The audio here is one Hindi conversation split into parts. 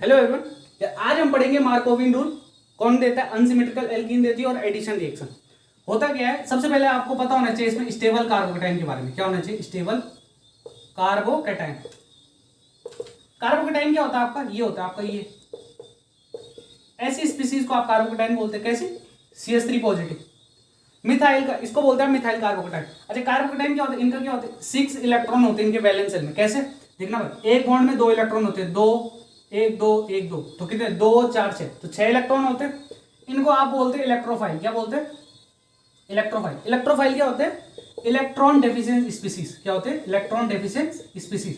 हेलो एवरीवन, आज हम पढ़ेंगे मार्कोविन रूल। कौन देता है? अनसिमेट्रिकल एल्कीन देती है और एडिशन रिएक्शन। होता क्या है, सबसे पहले आपको पता होना चाहिए इसमें स्टेबल कार्बोकेटाइन के बारे में। क्या होना चाहिए? Stable carbocation. कार्बोकेटाइन क्या होता है आपका? ये होता है आपका ये ऐसी स्पीसीज को आप कार्बोकेटाइन बोलते हैं। कैसे? CH3 positive. मिथाइल का इसको बोलते हैं मिथाइल कार्बोकेटाइन। अच्छा, कार्बोकेटाइन क्या होता है? इनका क्या होता है? 6 इलेक्ट्रॉन होते हैं इनके वैलेंस शेल में। कैसे? देखना भाई, एक बॉन्ड में 2 इलेक्ट्रॉन होते हैं, 2 1 2 1 2, तो कितने? 2 4 6, तो 6 इलेक्ट्रॉन होते हैं। इनको आप बोलते हैं इलेक्ट्रोफाइल। क्या बोलते हैं? इलेक्ट्रोफाइल। इलेक्ट्रोफाइल क्या होते हैं? Electron deficient species. क्या होते हैं? Electron deficient species.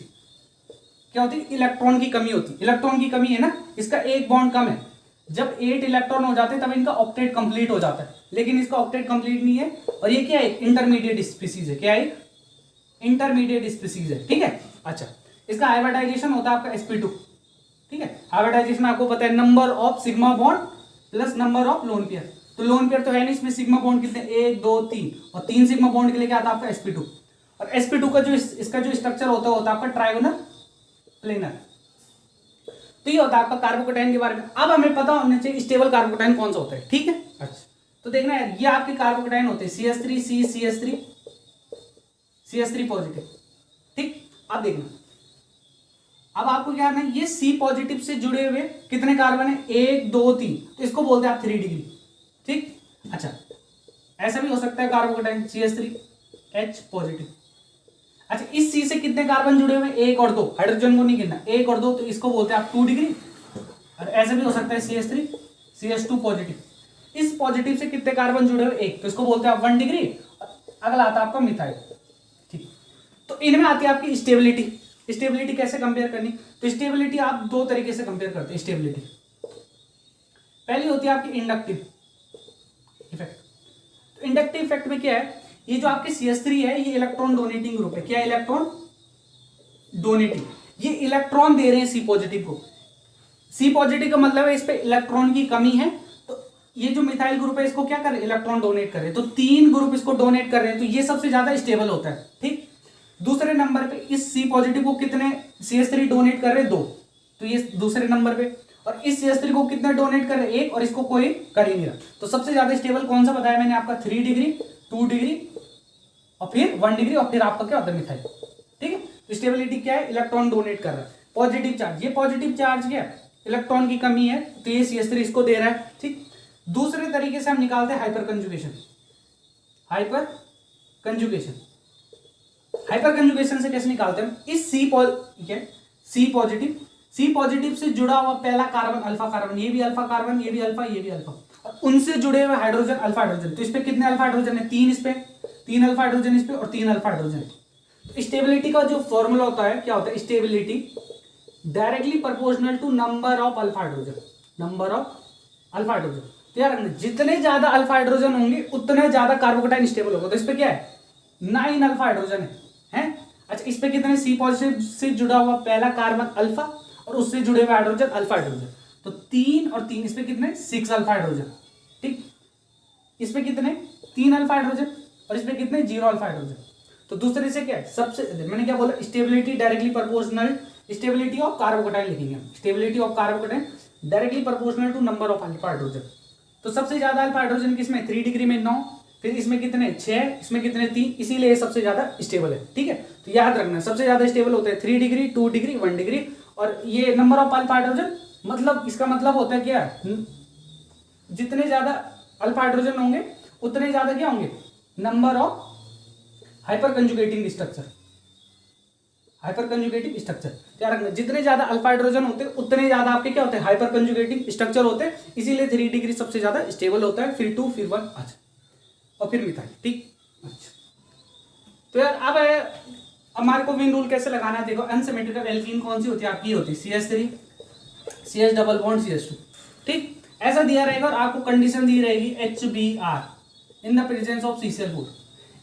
क्या होती है? इलेक्ट्रॉन की कमी होती है। इलेक्ट्रॉन की कमी है ना, इसका एक बॉन्ड कम है। जब 8 इलेक्ट्रॉन हो जाते हैं तब इनका ऑक्टेट कंप्लीट हो जाता है, लेकिन इसका ऑक्टेट कंप्लीट नहीं है। और ये क्या है? इंटरमीडिएट स्पीसीज है। क्या है? इंटरमीडिएट स्पीसीज है। ठीक है। अच्छा, इसका हाइब्रिडाइजेशन होता है आपका sp2। ठीक है, हाइब्रिडाइजेशन आपको पता है, number of sigma bond plus number of lone pair. तो लोन पेयर तो है नहीं, इसमें सिग्मा बॉन्ड कितने? 1 2 3, और 3 सिग्मा बॉन्ड के लिए क्या आता है आपका? sp2। और sp2 का जो इसका जो स्ट्रक्चर होता है आपका ट्राइगोनल प्लेनर। तो ये होता है आपका कार्बोकेटाइन के बारे में। अब हमें पता होना चाहिए स्टेबल कार्बोकेटाइन कौन सा होता है। ठीक है। अच्छा, तो देखना यार, ये आपके कार्बोकेटाइन होते हैं CH3 C CH3 पॉजिटिव। ठीक, अब देखना, अब आपको क्या है, ये C पॉजिटिव से जुड़े हुए कितने कार्बन है? 1 2 3, तो इसको बोलते हैं आप 3 डिग्री। ठीक। अच्छा, ऐसा भी हो सकता है कार्बोकेटाइन CH3H पॉजिटिव। अच्छा, इस C से कितने कार्बन जुड़े हुए? 1 और 2, हाइड्रोजन को नहीं गिनना, 1 और 2, तो इसको बोलते हैं आप 2 डिग्री। और ऐसा भी हो सकता है CH3 CH2 पॉजिटिव। इस पॉजिटिव से कितने कार्बन जुड़े हुए? 1, तो इसको बोलते हैं आप 1 डिग्री। अगला आता है आपका मिथाइल। ठीक, तो इनमें आती है आपकी स्टेबिलिटी। स्टेबिलिटी कैसे कंपेयर करनी? तो स्टेबिलिटी आप 2 तरीके से कंपेयर करते हैं। स्टेबिलिटी पहली होती है आपकी इंडक्टिव इफेक्ट। तो इंडक्टिव इफेक्ट में क्या है, ये जो आपके CH3 है ये इलेक्ट्रॉन डोनेटिंग ग्रुप है। क्या? Electron donating. ये इलेक्ट्रॉन दे रहे हैं C पॉजिटिव को। C पॉजिटिव का मतलब है इस पे इलेक्ट्रॉन की कमी है, तो ये जो मिथाइल ग्रुप है इसको क्या कर रहे हैं? इलेक्ट्रॉन डोनेट कर रहे हैं। तो 3 ग्रुप इसको डोनेट कर रहे हैं, तो ये सबसे ज्यादा स्टेबल होता है। ठीक, दूसरे नंबर पे इस C पॉजिटिव को कितने CH3 डोनेट कर रहे हैं? 2, तो ये दूसरे नंबर पे। और इस CH3 को कितने डोनेट कर रहे हैं? 1, और इसको कोई कर ही नहीं रहा। तो सबसे ज्यादा स्टेबल कौन सा बताया मैंने आपका? 3 डिग्री, 2 डिग्री, और फिर 1 डिग्री, और फिर आपका क्या होता है? मिथाइल। ठीक है, तो स्टेबिलिटी क्या है? इलेक्ट्रॉन डोनेट कर रहा है। पॉजिटिव चार्ज, ये पॉजिटिव चार्ज क्या है? इलेक्ट्रॉन की कमी है, तो ये CH3 इसको दे रहा है। ठीक, दूसरे तरीके से हम निकालते हैं hyper conjugation. Hyper conjugation, hyper conjugation से कैसे निकालते हैं? इस C पॉजिटिव से जुड़ा हुआ पहला कार्बन अल्फा कार्बन, ये भी अल्फा कार्बन, ये भी अल्फा, ये भी अल्फा, और उनसे जुड़े हुए हाइड्रोजन अल्फा हाइड्रोजन। तो इस पे कितने अल्फा हाइड्रोजन है? 3 इस पे, 3 अल्फा हाइड्रोजन इस पे, और 3 अल्फा हाइड्रोजन। तो स्टेबिलिटी का जो फॉर्मूला होता है, क्या होता है? Stability directly proportional to number of alpha hydrogen. Number of alpha hydrogen. तो यार जितने ज्यादा अल्फा हाइड्रोजन होंगे उतने ज्यादा कार्बोकेटाइन स्टेबल होगा। तो इस पे क्या है? 9 अल्फा हाइड्रोजन है। अच्छा, इस पे कितने? C पॉजिटिव से जुड़ा हुआ पहला कार्बन अल्फा, और उससे जुड़े हुए हाइड्रोजन अल्फा हाइड्रोजन। तो 3 और 3, इस पे कितने? 6 अल्फा हाइड्रोजन। ठीक, इस पे कितने? 3 अल्फा हाइड्रोजन, और इस पे कितने? 0 अल्फा हाइड्रोजन। तो दूसरे से क्या है? सबसे मैंने क्या बोला? Stability directly proportional, stability of carbocation लिखेंगे हम। Stability of carbocation directly proportional to number of alpha hydrogen. तो सबसे ज्यादा अल्फा हाइड्रोजन किसमें? 3 डिग्री में 9, फिर इसमें कितने? 6, इसमें कितने? 3, इसीलिए ये सबसे ज्यादा स्टेबल है। ठीक है, तो याद रखना सबसे ज्यादा स्टेबल होते हैं 3 डिग्री, 2 डिग्री, 1 डिग्री। और ये नंबर ऑफ अल्फा हाइड्रोजन, मतलब इसका मतलब होता है क्या? जितने ज्यादा अल्फा हाइड्रोजन होंगे उतने ज्यादा क्या होंगे? Number of hyper conjugating structure. Hyper conjugating structure क्या रखना? जितने ज्यादा अल्फा हाइड्रोजन होते हैं उतने ज्यादा आपके क्या होते हैं? हाइपर कंजुगेटिंग स्ट्रक्चर होते हैं। इसीलिए 3 डिग्री सबसे ज्यादा स्टेबल होता है, फिर 2, फिर 1, अच्छा, और फिर मिथाइल। ठीक, अच्छा, तो यार अब मार्कोविन रूल कैसे लगाना है? देखो, अनसिमेट्रिकल एल्कीन कौन सी होती है? आपकी होती है CH3 CH double bond CH2। ठीक, ऐसा दिया रहेगा, और आपको कंडीशन दी रहेगी HBr in the presence of CCl4।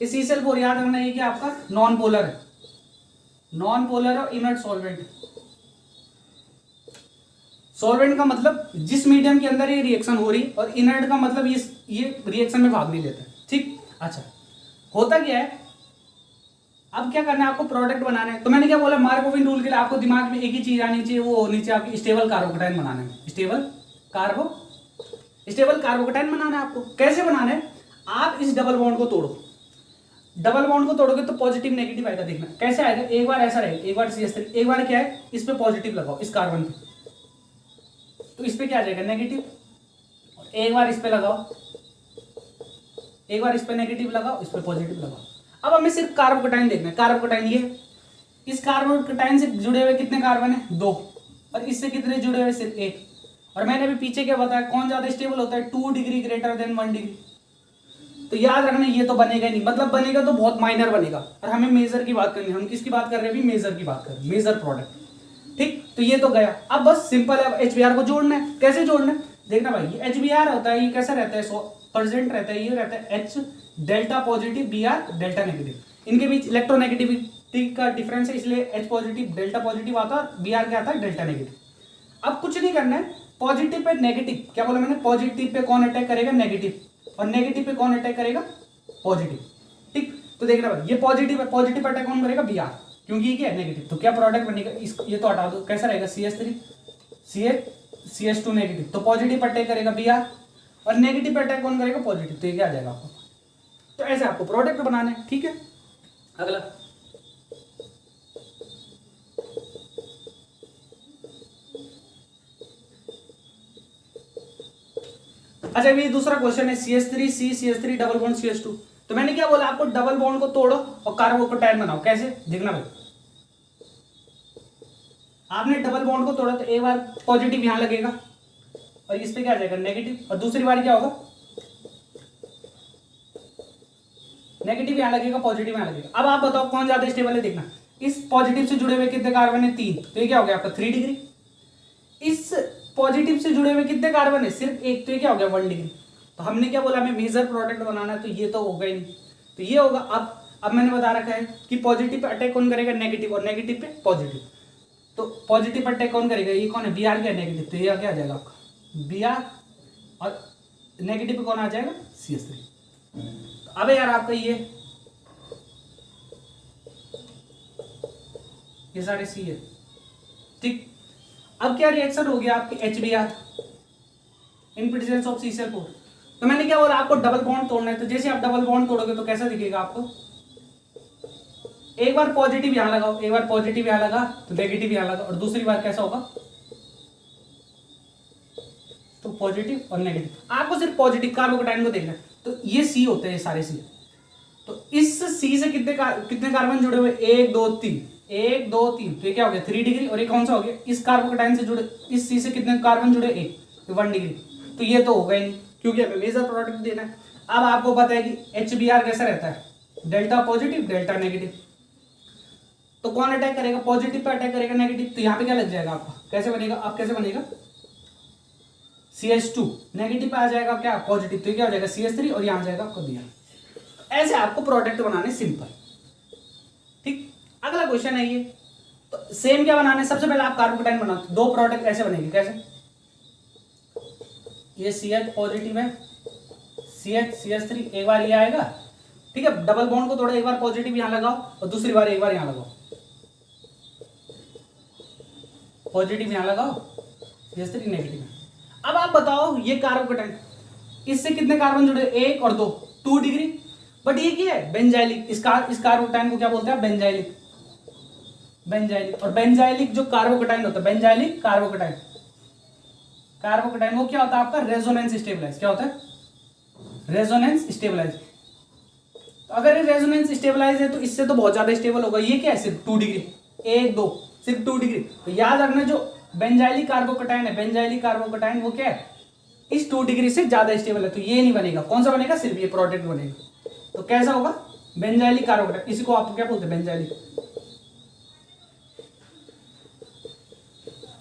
इस CCl4 याद रखना है कि आपका नॉन पोलर है, नॉन पोलर और इनर्ट सॉल्वेंट। सॉल्वेंट का मतलब जिस मीडियम के अंदर ये रिएक्शन हो रही, और इनर्ट का मतलब ये रिएक्शन में भाग नहीं लेता। ठीक, अच्छा, होता क्या है, अब क्या करना है आपको, प्रोडक्ट बनाना है। तो मैंने क्या बोला, मार्कोविन रूल के लिए आपको दिमाग में एक ही चीज आनी चाहिए, वो होनी चाहिए आपकी स्टेबल कार्बोकेटाइन बनाने में। स्टेबल कार्बोकेटाइन बनाना है आपको। कैसे बनाना है, आप इस डबल बॉन्ड को तोड़ो, डबल बॉन्ड को तोड़ोगे तो पॉजिटिव नेगेटिव आएगा। देखना कैसे आएगा, एक बार ऐसा रहेगा, एक बार CH3, एक बार क्या है इस पे पॉजिटिव लगाओ इस कार्बन पे, तो इस पे क्या आ जाएगा नेगेटिव, एक बार इस पे लगाओ, एक बार इस पे नेगेटिव लगाओ, इस पे पॉजिटिव लगाओ। अब हमें सिर्फ कार्बोकेटाइन देखना है। कार्बोकेटाइन ये, इस कार्बोकेटाइन से जुड़े हुए कितने कार्बन है, 2, और इससे कितने जुड़े हुए, सिर्फ 1। और मैंने अभी पीछे क्या बताया, कौन ज्यादा स्टेबल होता है, 2 डिग्री ग्रेटर देन 1 डिग्री। तो याद रखना ये तो बनेगा ही नहीं, मतलब बनेगा तो बहुत माइनर बनेगा। और हमें मेजर की बात करनी है, हम किसकी बात कर रहे हैं अभी, मेजर की बात कर रहे हैं, मेजर प्रोडक्ट। ठीक, तो ये तो गया। अब बस सिंपल है, अब HBr को जोड़ना है। कैसे जोड़ना है, देखना भाई, ये HBr होता है, ये कैसा रहता है, 100% रहता है। ये रहता है H delta positive, Br delta negative. इनके बीच इलेक्ट्रोनेगेटिविटी का डिफरेंस है, इसलिए H पॉजिटिव डेल्टा पॉजिटिव आता है, Br क्या आता है, डेल्टा नेगेटिव। अब कुछ नहीं करना है, पॉजिटिव पे नेगेटिव, क्या बोला मैंने, पॉजिटिव पे कौन अटैक करेगा, नेगेटिव, और नेगेटिव पे कौन अटैक करेगा, पॉजिटिव। ठीक, तो देखना भाई, ये पॉजिटिव है, पॉजिटिव अटैक कौन करेगा, Br, क्योंकि ये क्या है नेगेटिव। तो क्या प्रोडक्ट बनेगा, ये तो हटा दो, कैसा रहेगा, CH3 CH2 नेगेटिव, तो पॉजिटिव अटैक करेगा Br, और नेगेटिव अटैक कौन करेगा, पॉजिटिव। तो ये क्या आ जाएगा आपको, तो ऐसे आपको प्रोडक्ट बनाना है। ठीक है, अगला, अच्छा ये दूसरा क्वेश्चन है, CH3C CH3 double bond CH2। तो मैंने क्या बोला आपको, डबल बॉन्ड को तोड़ो और कार्बोकेटाइन बनाओ। कैसे, देखना भाई, आपने डबल बॉन्ड को तोड़ा तो एक बार पॉजिटिव यहां लगेगा और इस पे क्या आ जाएगा, नेगेटिव, और दूसरी बार क्या होगा, नेगेटिव यहां लगेगा, पॉजिटिव यहां लगेगा। अब आप बताओ कौन ज्यादा स्टेबल है, देखना, इस पॉजिटिव से जुड़े हुए कितने कार्बन है, 3, तो ये क्या हो गया आपका 3 डिग्री। इस पॉजिटिव से जुड़े हुए कितने कार्बन है, सिर्फ 1, तो ये क्या हो गया 1 डिग्री। तो हमने क्या बोला, हमें मेजर प्रोडक्ट बनाना है, तो ये तो होगा ही नहीं, तो ये होगा। अब मैंने बता रखा है कि पॉजिटिव पे अटैक कौन करेगा, नेगेटिव, और नेगेटिव पे पॉजिटिव। तो पॉजिटिव पर अटैक कौन करेगा, ये कौन है, Br क्या नेगेटिव, तो ये क्या आ जाएगा आपका Br, और नेगेटिव पे कौन आ जाएगा, CH3। अब यार आपका ये सारे C है। ठीक, अब क्या रिएक्शन हो गया आपकी HBr in presence of CCl4। तो मैंने क्या बोला आपको डबल बॉन्ड तोड़ना है, तो जैसे आप डबल बॉन्ड तोड़ोगे तो कैसा दिखेगा आपको, एक बार पॉजिटिव यहां लगाओ, एक बार पॉजिटिव यहां लगा तो नेगेटिव यहां लगा, और दूसरी बार कैसा होगा, तो पॉजिटिव और नेगेटिव। आपको सिर्फ पॉजिटिव कार्बोकेटाइन को देखना है। तो ये C होते हैं, ये सारे C। तो इस C से कितने कार्बन जुड़े हुए, 1 2 3, 1 2 3, तो ये क्या हो गया 3 डिग्री, और ये कौन सा हो गया, इस कार्बोकेटाइन से जुड़े, इस C से कितने कार्बन जुड़े, 1, 1 डिग्री। तो ये तो होगा ही नहीं, क्योंकि हमें मेजर प्रोडक्ट देना है। अब आपको पता है कि HBr कैसा रहता है, डेल्टा पॉजिटिव डेल्टा नेगेटिव। तो कौन अटैक करेगा, पॉजिटिव पे अटैक करेगा नेगेटिव, तो यहाँ पे क्या लग जाएगा आपका, कैसे बनेगा, आप कैसे बनेगा, CH2 नेगेटिव पे आ जाएगा क्या, पॉजिटिव, तो क्या हो जाएगा CH3, और यहाँ जाएगा आपका Br। ऐसे आपको प्रोडक्ट बनाने, सिंपल। ठीक, अगला क्वेश्चन है ये, तो सेम क्या बनाना है, सबसे पहले आप कार्बोकेटाइन बनाओ, 2 प्रोडक्ट ऐसे बनेंगे। कैसे, ये CH पॉजिटिव है, CH3, एक बार ये आएगा, ठीक है, डबल बॉन्ड को थोड़ा एक बार पॉजिटिव यहां लगाओ और दूसरी बार एक बार यहां लगाओ, पॉजिटिव यहां लगाओ, CH3 नेगेटिव। अब आप बताओ ये कार्बोकेटाइन, इससे कितने कार्बन जुड़े, 1 और 2 डिग्री। बट ये क्या है, बेंजाइलिक। इस कार्बोकेटाइन को क्या बोलते हैं, बेंजाइलिक। और बेंजाइलिक जो कार्बोकेटाइन होता है, बेंजाइलिक कार्बोकेटाइन वो क्या होता है आपका, रेजोनेंस स्टेबलाइज। क्या होता है, रेजोनेंस स्टेबलाइज। तो अगर ये रेजोनेंस स्टेबलाइज है तो इससे तो बहुत ज्यादा स्टेबल होगा। ये क्या है, सिर्फ 2 डिग्री, 1 2, सिर्फ 2 डिग्री। तो याद रखना जो बेंजाइलिक कार्बोकेटाइन है, बेंजाइलिक कार्बोकेटाइन वो क्या है, इस 2 डिग्री से ज्यादा स्टेबल है। तो ये नहीं बनेगा, कौन सा बनेगा, सिर्फ ये प्रोडक्ट बनेगा। तो कैसा होगा, बेंजाइलिक कार्बोकेटाइन, इसी को आप क्या बोलते हैं, बेंजाइलिक।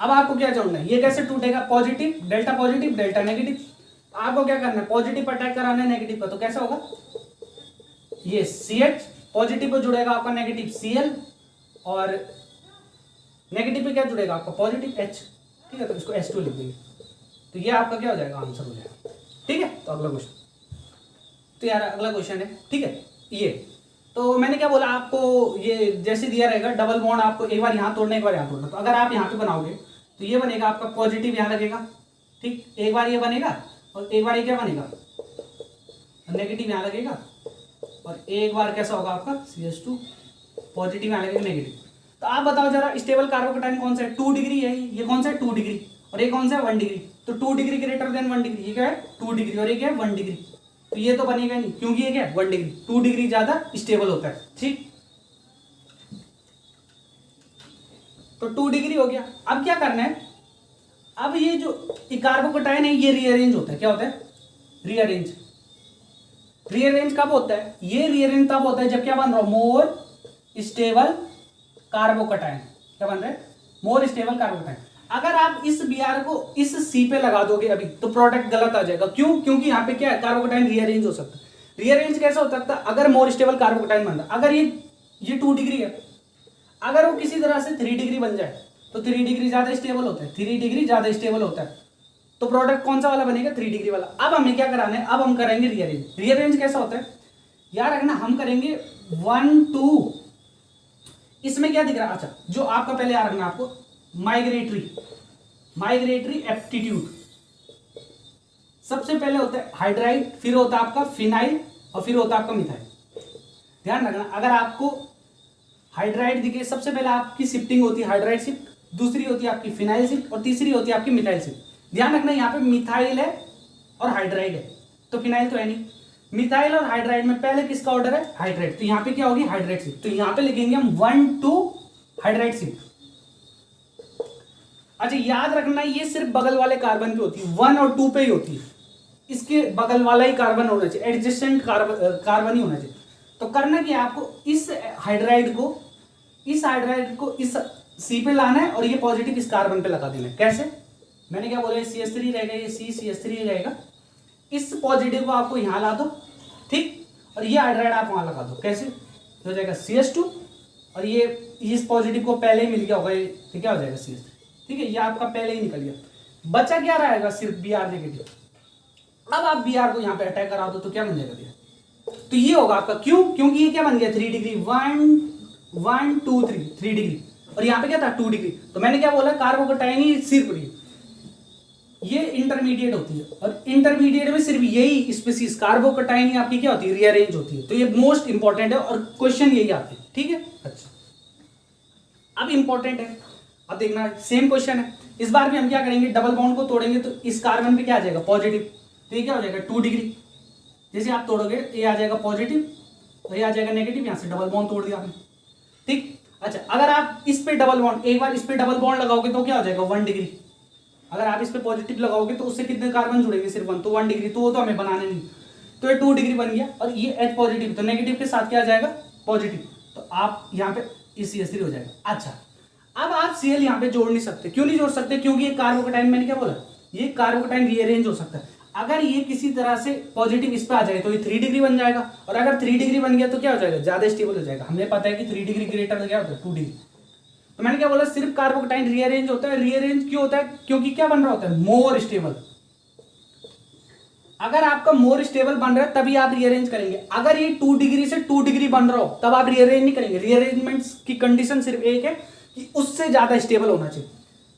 अब आपको क्या जोड़ना है, ये कैसे टूटेगा, पॉजिटिव डेल्टा नेगेटिव। आपको क्या करना है, पॉजिटिव अटैक कराना है नेगेटिव का, तो कैसा होगा, ये CH पॉजिटिव पे जुड़ेगा आपका नेगेटिव Cl, और नेगेटिव पे क्या जुड़ेगा आपका पॉजिटिव H। ठीक है, तो इसको H2 लिख देंगे, तो ये आपका क्या हो जाएगा, आंसर हो जाएगा। ठीक है, तो अगला क्वेश्चन, तो यार अगला क्वेश्चन है, ठीक है, ये तो मैंने क्या बोला आपको, ये जैसे दिया रहेगा डबल बॉन्ड आपको एक बार यहाँ तोड़ना एक बार यहाँ तोड़ना, तो अगर आप यहाँ पे बनाओगे तो ये बनेगा आपका पॉजिटिव यहाँ लगेगा, ठीक, एक बार ये बनेगा और एक बार ये क्या बनेगा नेगेटिव यहाँ लगेगा, और एक बार कैसा होगा आपका CH2 पॉजिटिव यहाँ लगेगा नेगेटिव। तो आप बताओ जरा स्टेबल कार्बोकैटायन कौन सा है, 2 डिग्री है, ये कौन सा है 2 डिग्री, और ये कौन सा है 1 डिग्री। तो 2 डिग्री ग्रेटर देन 1 डिग्री, ये क्या है 2 डिग्री और ये क्या है 1 डिग्री, तो ये तो बनेगा नहीं क्योंकि ये क्या है 1 डिग्री, 2 डिग्री ज्यादा स्टेबल होता है, ठीक। तो 2 डिग्री हो गया। अब क्या करना है, अब ये जो कार्बोकैटायन है ये रीअरेंज होता है, क्या होता है रीअरेंज। रीअरेंज कब होता है, ये रीअरेंज तब होता है जब क्या बन रहा हो मोर स्टेबल कार्बोकैटायन, क्या बन रहा है मोर स्टेबल कार्बोकैटायन। अगर आप इस Br को इस C पे लगा दोगे अभी तो प्रोडक्ट गलत आ जाएगा, क्यों, क्योंकि यहाँ पे क्या है कार्बोकैटायन रीअरेंज हो सकता है। रीअरेंज कैसा हो सकता है, अगर मोर स्टेबल कार्बोकैटायन बन रहा है, अगर ये 2 डिग्री है, अगर वो किसी तरह से 3 डिग्री बन जाए तो 3 डिग्री ज्यादा स्टेबल होता है, 3 डिग्री ज्यादा स्टेबल होता है, तो प्रोडक्ट कौन सा वाला बनेगा 3 डिग्री वाला। अब हमें क्या कराना है, अब हम करेंगे रीअरेंज। रीअरेंज कैसा होता है यार, रखना हम करेंगे 1 2, इसमें क्या दिख रहा है, अच्छा जो आपका पहले याद रखना आपको माइग्रेटरी एप्टीट्यूड, सबसे पहले होता है हाइड्राइड, फिर होता है आपका फिनाइल और फिर होता है आपका मिथाइल। ध्यान रखना अगर आपको हाइड्राइड दिखे, सबसे पहले आपकी शिफ्टिंग होती है हाइड्राइड शिफ्ट, दूसरी होती है आपकी फिनाइल शिफ्ट और तीसरी होती है आपकी मिथाइल शिफ्ट। ध्यान रखना यहाँ पे मिथाइल है और हाइड्राइड है, तो फिनाइल तो है नहीं। मिथाइल और हाइड्राइड में पहले किसका ऑर्डर है हाइड्राइड, तो यहाँ पे क्या होगी हाइड्राइड शिफ्ट, तो यहाँ पे लिखेंगे हम 1 2 हाइड्राइड शिफ्ट। अच्छा याद रखना ये सिर्फ बगल वाले कार्बन पे होती है, 1 और 2 पे ही होती है, इसके बगल वाला ही कार्बन होना चाहिए, एडजेसेंट कार्बन ही होना चाहिए। तो करना कि आपको इस हाइड्राइड को इस C पे लाना है और ये पॉजिटिव इस कार्बन पे लगा देना है। कैसे, मैंने क्या बोला CH3 रहेगा, ये CH3 रहेगा, इस पॉजिटिव को आपको यहाँ ला दो, ठीक, और ये हाइड्राइड आप वहां लगा दो, कैसे हो जाएगा CH2 और ये इस पॉजिटिव को पहले ही मिल गया होगा, तो क्या हो जाएगा CH3, ठीक है, ये आपका पहले ही निकल गया, बचा क्या रहेगा सिर्फ Br नेगेटिव। अब आप Br को यहाँ पे अटैक करा दो तो क्या बन जाएगा भैया, तो ये होगा आपका, क्यों, क्योंकि ये क्या बन गया 3 डिग्री, 1 2 3 डिग्री, और यहाँ पे क्या था 2 डिग्री। तो मैंने क्या बोला कार्बोकैटायन ही सिर्फ ये इंटरमीडिएट होती है, और इंटरमीडिएट में सिर्फ यही स्पीसीज कार्बोकैटायन ही आपकी क्या होती है रीअरेंज होती है। तो ये मोस्ट इंपॉर्टेंट है और क्वेश्चन यही आते हैं, ठीक है। अच्छा अब इंपॉर्टेंट है, अब देखना सेम क्वेश्चन है, इस बार भी हम क्या करेंगे डबल बॉन्ड को तोड़ेंगे, तो इस कार्बन पे क्या आ जाएगा पॉजिटिव, तो ये क्या हो जाएगा 2 डिग्री, जैसे आप तोड़ोगे ये आ जाएगा पॉजिटिव और ये आ जाएगा नेगेटिव, यहाँ से डबल बॉन्ड तोड़ दिया आपने, ठीक। अच्छा अगर आप इस पे डबल बॉन्ड, एक बार इस पे डबल बॉन्ड लगाओगे तो क्या हो जाएगा 1 डिग्री, अगर आप इस पे पॉजिटिव लगाओगे तो उससे कितने कार्बन जुड़ेंगे सिर्फ 1, तो 1 डिग्री, तो वो तो हमें बनाने नहीं, तो ये 2 डिग्री बन गया, और ये H पॉजिटिव, तो नेगेटिव के साथ क्या आ जाएगा पॉजिटिव, तो आप यहाँ पे CH3 हो जाएगा। अच्छा अब आप Cl यहाँ पे जोड़ नहीं सकते, क्यों नहीं जोड़ सकते, क्योंकि ये कार्बोकैटायन, मैंने क्या बोला ये कार्बोकैटायन रीअरेंज हो सकता है, अगर ये किसी तरह से पॉजिटिव इस पे आ जाए तो ये 3 डिग्री बन जाएगा, और अगर 3 डिग्री बन गया तो क्या हो जाएगा ज्यादा स्टेबल हो जाएगा। हमें पता है कि 3 डिग्री ग्रेटर क्या होता है 2 डिग्री। तो मैंने क्या बोला सिर्फ कार्बोकैटायन रीअरेंज होता है, रीअरेंज क्यों होता है, क्योंकि क्या बन रहा होता है मोर स्टेबल। अगर आपका मोर स्टेबल बन रहा है तभी आप रीअरेंज करेंगे, अगर ये 2 डिग्री से 2 डिग्री बन रहा हो तब आप रीअरेंज नहीं करेंगे। रीअरेंजमेंट्स की कंडीशन सिर्फ एक है कि उससे ज्यादा स्टेबल होना चाहिए।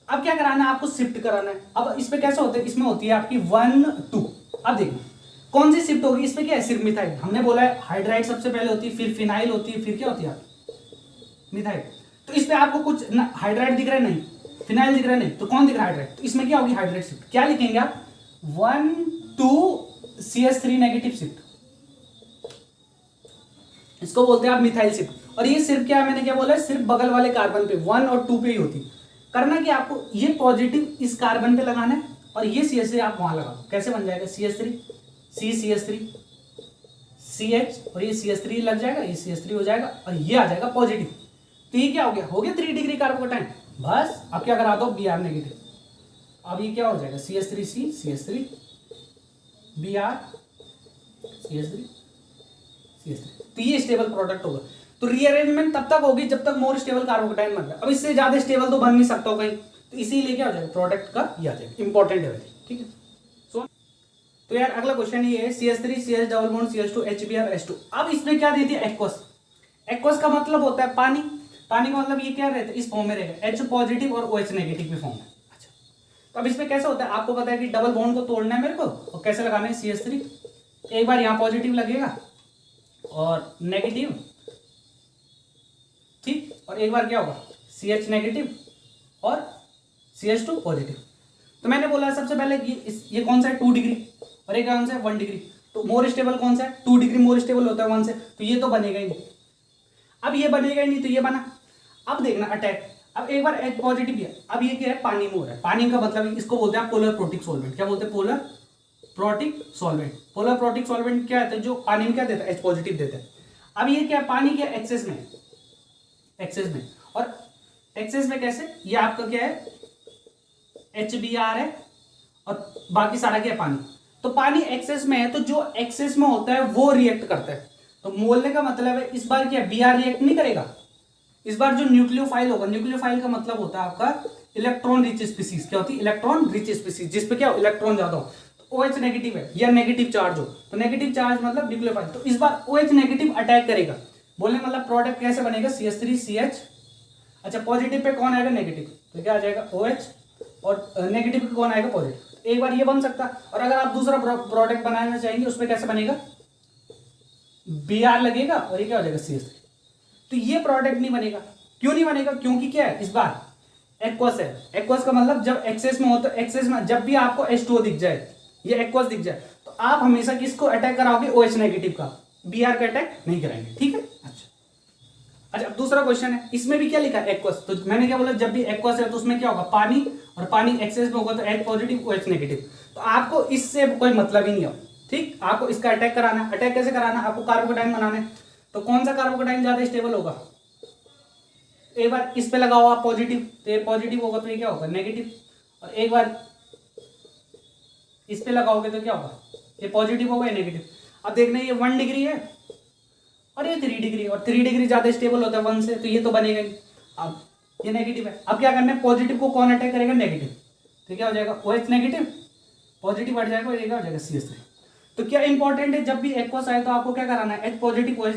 अब क्या कराना है आपको शिफ्ट कराना है। अब इस पे कैसे होता है, इसमें होती है आपकी 1 2। अब देखो कौन सी शिफ्ट होगी, इस पे क्या है सिर्फ मिथाइल, हमने बोला है हाइड्राइड सबसे पहले होती है, फिर फिनाइल होती है, फिर क्या होती है मिथाइल। तो इस पे आपको कुछ हाइड्राइड दिख रहा है नहीं, फिनाइल दिख रहा है नहीं, तो कौन दिख रहा है हाइड्राइड, तो इसमें क्या होगी हाइड्राइड शिफ्ट, क्या लिखेंगे आप 1 2 CH3 नेगेटिव शिफ्ट, इसको बोलते हैं आप मिथाइल शिफ्ट। और ये सिर्फ क्या, मैंने क्या बोला है सिर्फ बगल वाले कार्बन पे 1 और 2 पे ही होती है। करना कि आपको ये पॉजिटिव इस कार्बन पे लगाना है और ये CH3 आप वहां लगा दो, कैसे बन जाएगा CH3 CH3 CH और ये CH3 लग जाएगा, ये CH3 हो जाएगा और ये आ जाएगा पॉजिटिव। तो ये क्या हो गया 3 डिग्री कार्बोकैटायन। बस अब क्या करा दो Br नेगेटिव, अब ये क्या हो जाएगा CH3C CH3 Br CH3 CH3, तो ये स्टेबल प्रोडक्ट होगा। तो रीअरेंजमेंट तब तक होगी जब तक मोर स्टेबल कार्बोकैटायन बन रहा है। अब इससे ज्यादा स्टेबल तो बन नहीं सकता कहीं, तो इसीलिए क्या हो जाएगा प्रोडक्ट का ये आ जाएगा, इंपॉर्टेंट है, ठीक है। सो तो यार अगला क्वेश्चन ये है CH3 CH double bond CH2 HBr H2। अब इसमें क्या देती है एक्वस, एक्वस का मतलब होता है पानी, पानी का मतलब ये क्या रहता है, इस फॉर्म में रहेगा, H पॉजिटिव और OH नेगेटिव की फॉर्म में। अच्छा, तो अब इसमें कैसे होता है, आपको पता है कि डबल बॉन्ड को तोड़ना है मेरे को, और कैसे लगाना है, CH3, एक बार यहाँ पॉजिटिव लगेगा और नेगेटिव, ठीक, और एक बार क्या होगा, CH नेगेटिव और CH2 पॉजिटिव। तो मैंने बोला सबसे पहले ये कौन सा है, 2 डिग्री, और एक कौन सा है, 1 डिग्री। तो मोर स्टेबल कौन सा है, 2 डिग्री मोर स्टेबल होता है 1 से, तो ये तो बनेगा ही नहीं। अब ये बनेगा ही नहीं तो ये बना। अब देखना अटैक, अब एक बार H पॉजिटिव है, अब ये क्या है, पानी मोर है। पानी का मतलब इसको बोलते हैं पोलर प्रोटिक सॉल्वेंट। क्या बोलते हैं, polar protic solvent. Polar protic solvent क्या है, जो पानी में क्या देता है, H पॉजिटिव देता है। अब ये क्या है, पानी क्या एक्सेस में, एक्सेस में, और एक्सेस में कैसे, ये आपका क्या है, HBr है, और बाकी सारा क्या है, पानी। तो पानी एक्सेस में है, तो जो एक्सेस में होता है वो रिएक्ट करता है। तो बोलने का मतलब है इस बार क्या, Br रिएक्ट नहीं करेगा, इस बार जो न्यूक्लियोफाइल होगा, न्यूक्लियोफाइल का मतलब होता है आपका इलेक्ट्रॉन रिच स्पीसीज। क्या होती है, इलेक्ट्रॉन रिच स्पीसीज, जिसपे क्या इलेक्ट्रॉन ज्यादा हो। तो OH नेगेटिव है या नेगेटिव चार्ज हो, तो नेगेटिव चार्ज मतलब न्यूक्लियोफाइल, तो इस बार OH नेगेटिव अटैक करेगा। बोलने मतलब प्रोडक्ट कैसे बनेगा, CH3CH। अच्छा, पॉजिटिव पे कौन आएगा, नेगेटिव, तो क्या आ जाएगा OH, और नेगेटिव पे कौन आएगा, पॉजिटिव। एक बार ये बन सकता है, और अगर आप दूसरा प्रोडक्ट बनाना चाहेंगे उसमें कैसे बनेगा, Br लगेगा और ये क्या हो जाएगा, CH3। तो ये प्रोडक्ट नहीं बनेगा। क्यों नहीं बनेगा, क्योंकि क्या है, इस बार एक्वस है। एक्वस का मतलब जब एक्सेस में हो, तो एक्सेस में जब भी आपको H2O दिख जाए, ये एक्वस दिख जाए, तो आप हमेशा किसको अटैक कराओगे, OH नेगेटिव का, Br का अटैक नहीं कराएंगे, ठीक है। अच्छा, अब दूसरा क्वेश्चन है, इसमें भी क्या लिखा है, एक्वस। तो मैंने क्या बोला, जब भी एक्वस है तो उसमें क्या होगा, पानी, और पानी एक्सेस में होगा तो H पॉजिटिव OH नेगेटिव। तो आपको इससे कोई मतलब ही नहीं हो, ठीक। आपको इसका अटैक कराना है। अटैक कैसे कराना है, आपको कार्बोकेटाइन बनाना है। तो कौन सा कार्बोकेटाइन ज्यादा स्टेबल होगा, एक बार इस पे लगाओ आप पॉजिटिव, तो ये पॉजिटिव होगा, तो ये क्या होगा, नेगेटिव, और एक बार इस पे लगाओगे तो क्या होगा, ये पॉजिटिव होगा, ये नेगेटिव। अब देखना ये 1 डिग्री है और ये 3 डिग्री, और 3 डिग्री ज्यादा स्टेबल होता है 1 से, तो ये तो बनेगा ही। अब ये नेगेटिव है, अब क्या करना है, पॉजिटिव को कौन अटैक करेगा, नेगेटिव, तो क्या हो जाएगा, OH नेगेटिव, पॉजिटिव हट जाएगा, और ये क्या हो जाएगा, CH3। तो क्या इंपॉर्टेंट है, जब भी एक्वस आए तो आपको क्या कराना है, H पॉजिटिव OH,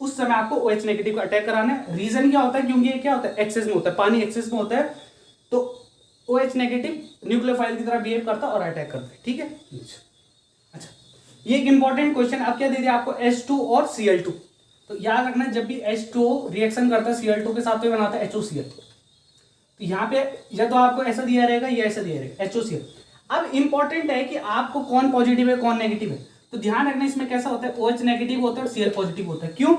उस समय आपको OH नेगेटिव का अटैक कराना है। रीजन क्या होता है, क्योंकि ये क्या होता है, एक्सेस में होता है, पानी एक्सेस में होता है, तो OH नेगेटिव न्यूक्लियोफाइल की तरह बिहेव करता है और अटैक करता है, ठीक है। अच्छा, ये एक इंपॉर्टेंट क्वेश्चन। अब क्या दे दिया आपको, H2 और Cl2। तो याद रखना, जब भी H2O रिएक्शन करता है Cl2 के साथ, तो बनाता है HOCl। तो यहाँ पे या तो आपको ऐसा दिया रहेगा या ऐसा दिया रहेगा, HOCl। अब इंपॉर्टेंट है कि आपको कौन पॉजिटिव है कौन नेगेटिव है। तो ध्यान रखना, इसमें कैसा होता है, OH नेगेटिव होता है और Cl पॉजिटिव होता है। क्यों,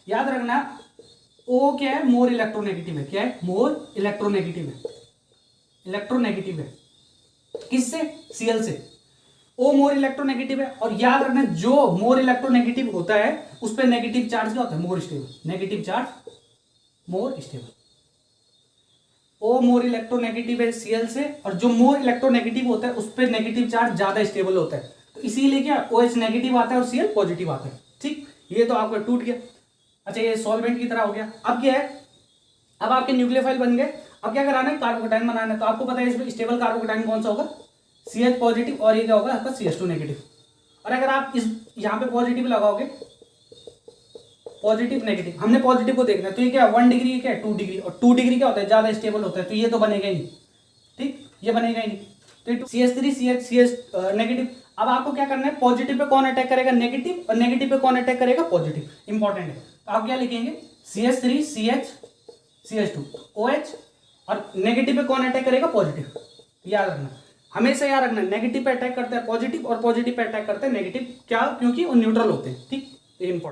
याद रखना, O क्या है, मोर इलेक्ट्रोनेगेटिव है। क्या है, मोर इलेक्ट्रोनेगेटिव है, इलेक्ट्रोनेगेटिव है, किससे, Cl से। O मोर इलेक्ट्रोनेगेटिव है, और याद रखना जो मोर इलेक्ट्रोनेगेटिव होता है उस पर नेगेटिव चार्ज क्या होता है, more stable, negative charge more stable. O more electronegative है Cl से, और जो मोर इलेक्ट्रोनेगेटिव होता है उस पर नेगेटिव चार्ज ज्यादा स्टेबल होता है, तो इसीलिए क्या OH नेगेटिव आता है और Cl पॉजिटिव आता है, ठीक। ये तो आपका टूट गया। अच्छा, ये सॉल्वेंट की तरह हो गया। अब क्या है, अब आपके न्यूक्लियोफाइल बन गए। अब क्या कराना है, कार्बोकेटाइन बनाना है। तो आपको पता है इसमें स्टेबल कार्बोकेटाइन कौन सा होगा, CH पॉजिटिव, और ये क्या होगा आपका CH2 नेगेटिव। और अगर आप इस यहाँ पे पॉजिटिव लगाओगे, पॉजिटिव नेगेटिव, हमने पॉजिटिव को देखना है, तो ये क्या 1 डिग्री, क्या है 2 डिग्री, और 2 डिग्री क्या होता है, ज्यादा स्टेबल होता है, तो ये तो बनेगा ही नहीं, ठीक, ये बनेगा ही नहीं। तो CH3 CH नेगेटिव। अब आपको क्या करना है, पॉजिटिव पे कौन अटैक करेगा, नेगेटिव, और नेगेटिव पे कौन अटैक करेगा, पॉजिटिव। इंपॉर्टेंट है। तो आप क्या लिखेंगे, CH3 CH CH2 OH, और नेगेटिव पे कौन अटैक करेगा, पॉजिटिव। याद रखना, हमेशा याद रखना, नेगेटिव पे अटैक करता है पॉजिटिव, और पॉजिटिव पे अटैक करता है नेगेटिव। क्या, क्योंकि वो न्यूट्रल होते हैं, ठीक, ये इंपॉर्टेंट।